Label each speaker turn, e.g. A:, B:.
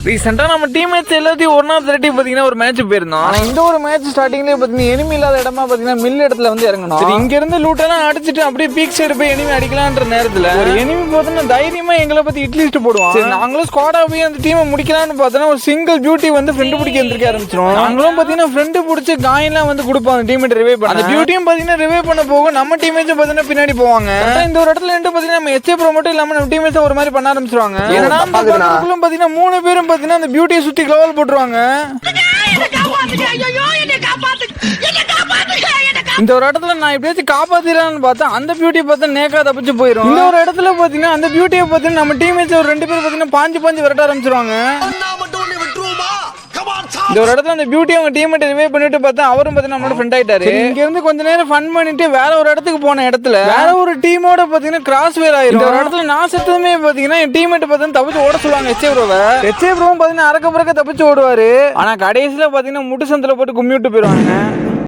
A: ரீசெண்டா நம்ம டீம்மேட்ஸ் எல்லாத்தையும் ஒரு நாள் திரட்டி பாத்தீங்கன்னா ஒரு மேட்ச் போயிருந்தோம். ஆனா இந்த ஒரு மேட்ச் ஸ்டார்டிங்லேயே பாத்தீங்கன்னா எனிமி இல்லாத இடமா பாத்தீங்கன்னா மில் இடத்துல வந்து இறங்கணும். சரி, இங்க இருந்து லூட் எல்லாம் அடிச்சுட்டு அப்படியே பீக் சைடு போய் எனிமி அடிக்கலான்ற நேரத்துல ஒரு எனிமி பார்த்தோன்னா தைரியமா எங்களை பத்தி இட்லிஸ்ட் போடுவோம். சரி, நாங்களும் ஸ்குவாடா போய் அந்த டீமை முடிக்கலாம்னு பார்த்தோன்னா ஒரு சிங்கிள் பியூட்டி வந்து ஃப்ரெண்டு பிடிக்க எந்திரிக்க ஆரம்பிச்சிடும். நாங்களும் பாத்தீங்கன்னா ஃப்ரெண்டு பிடிச்சி காயெல்லாம் வந்து கொடுப்போம் அந்த டீமேட் ரிவைவ் பண்ண. அந்த பியூட்டியும் பாத்தீங்கன்னா ரிவைவ் பண்ண போக நம்ம டீமேட்ஸ் பாத்தீங்கன்னா பின்னாடி போவாங்க. இந்த ஒரு இடத்துல இருந்து பாத்தீங்கன்னா நம்ம எச்ஏ ப்ரோ மட்டும் இல்லாம நம்ம டீமேட்ஸ் ஒரு மாதிரி பண்ண ஆரம்பிச்சிருவாங்க. ஏன்னா பாத்தீங்கன்னா 3 பேரும் பாத்தீங்கன்னா அந்த பியூட்டியை சுத்தி க்ளோவல் போட்டுருவாங்க. இந்த ஒரு இடத்துல நான் எப்படியாச்சும் காப்பாத்திடலாம்னு பார்த்தா அந்த பியூட்டியை பார்த்தா நேக்கா தப்பிச்சு போயிடும். இந்த ஒரு இடத்துல பாத்தீங்கன்னா அந்த பியூட்டியை பார்த்தீங்கன்னா நம்ம டீமேட்ஸ் ஒரு 2 பேர் பாத்தீங்கன்னா பாஞ்சு விரட்ட ஆரம்பிச்சிருவாங்க. இந்த ஒரு இடத்துல அந்த பியூட்டி அவங்க டீமேட் ரிவைவ் பண்ணிட்டு பார்த்தா அவரும் பார்த்தீங்கன்னா நம்மளோட ஃப்ரெண்ட் ஆயிட்டாரு. இங்க இருந்து கொஞ்ச நேரம் ஃபன் பண்ணிட்டு வேற ஒரு இடத்துக்கு போன இடத்துல வேற ஒரு டீமோட பாத்தீங்கன்னா கிராஸ் வேர் ஆயிரும். இந்த ஒரு இடத்துல நான் செத்ததுமே பாத்தீங்கன்னா என் டீமேட் பார்த்தீங்கன்னா தப்பிச்சு ஓட சொல்லுவாங்க. எச்ஏ ப்ரோவும் பாத்தீங்கன்னா அறக்க பறக்க தப்பிச்சு ஓடுவாரு. ஆனா கடைசியில பாத்தீங்கன்னா முட்டு சந்தில போட்டு கும்மி விட்டு போயிருவாங்க.